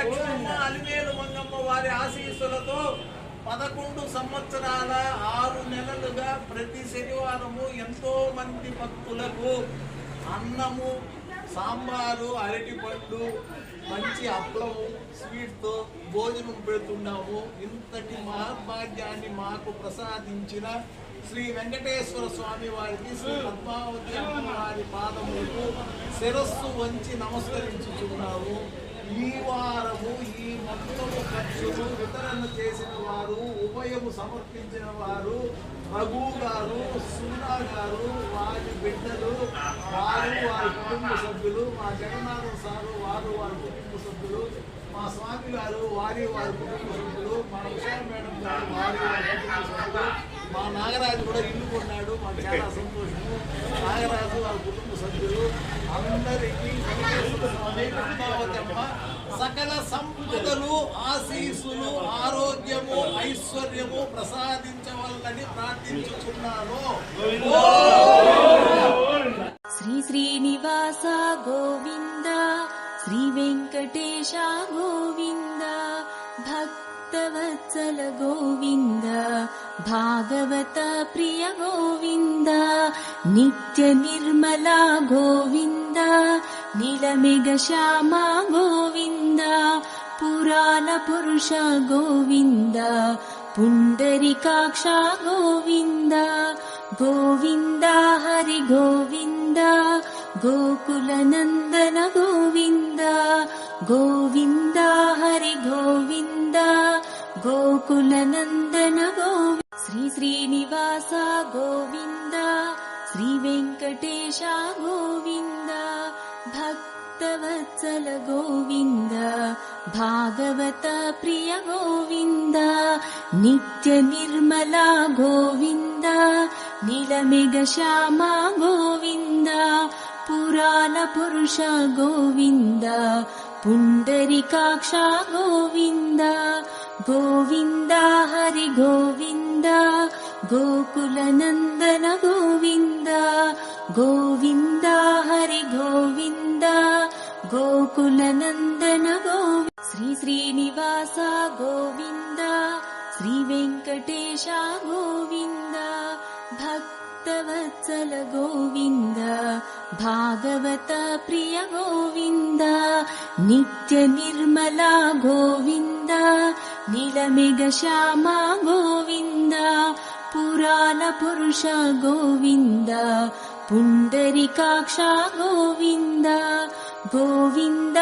లక్ష్మమ్మ అలిమేలు మంగమ్మ వారి ఆశీస్సులతో 11 సంవత్సరాల 6 నెలలుగా ప్రతి శనివారము ఎంతో మంది భక్తులకు అన్నము, సాంబారు, అరటిపండు, మంచి అప్పలము, స్వీట్తో భోజనం పెడుతున్నాము. ఇంతటి మహద్భాగ్యాన్ని మాకు ప్రసాదించిన శ్రీ వెంకటేశ్వర స్వామి వారికి, శ్రీ పద్మావతి అమ్మవారి పాదములకు శిరస్సు వంచి నమస్కరించుచున్నాము. ఈ వారము ఈ మొత్తము ఖర్చులు వితరణ చేసిన వారు, ఉభయము సమర్పించిన వారు రఘు గారు, సునా గారు, వారి బిడ్డలు, వారు వారి కుటుంబ సభ్యులు, మా జగన్నాథం సారు వారు వారి కుటుంబ సభ్యులు, మా స్వామి గారు వారి వారి కుటుంబ సభ్యులు, మా ఉషా మేడం గారు వారి వారి కుటుంబ సభ్యులు, మా నాగరాజు కూడా ఇల్లు కొన్నాడు, మాకు చాలా సంతోషము. నాగరాజు వారి కుటుంబ సభ్యులు అందరికీ స్వామి పద్మావతి అమ్మ సకల సంపదలు, ఆశీస్సులు, ఆరోగ్యము, ఐశ్వర్యము ప్రసాదించవల్లని ప్రార్థించుచున్నాను. శ్రీ శ్రీనివాస గోవింద, శ్రీ వెంకటేశ గోవింద, భక్తవత్సల గోవింద, భాగవత ప్రియ గోవింద, నిత్య నిర్మల గోవింద, నీలమేఘ శ్యామ గోవింద, పురాణ పురుష గోవింద, పుండరీకాక్ష గోవింద, గోవింద హరి గోవింద, గోకుల నందన గోవింద, గోవింద హరి గోవింద, గోకుల నందన గోవింద. శ్రీ శ్రీనివాస గోవింద, శ్రీ వెంకటేశ గోవింద, భక్తవత్సల గోవింద, భాగవత ప్రియ గోవింద, నిత్య నిర్మల గోవింద, నీలమేఘ శ్యామ గోవింద, పురాణ పురుష గోవింద, పుండరీకాక్ష గోవింద, గోవింద హరి గోవింద, గోకుల నందన గోవింద, గోవింద హరి గోవింద, గోకుల నందన గోవింద. శ్రీ శ్రీనివాస గోవింద, శ్రీ వెంకటేశ గోవింద, భక్తవత్సల గోవింద, భాగవత ప్రియ గోవింద, నిత్య నిర్మల గోవింద, నీలమేఘ శ్యామ గోవింద, పురాణ పురుష గోవింద, పుండరీకాక్ష గోవింద, గోవింద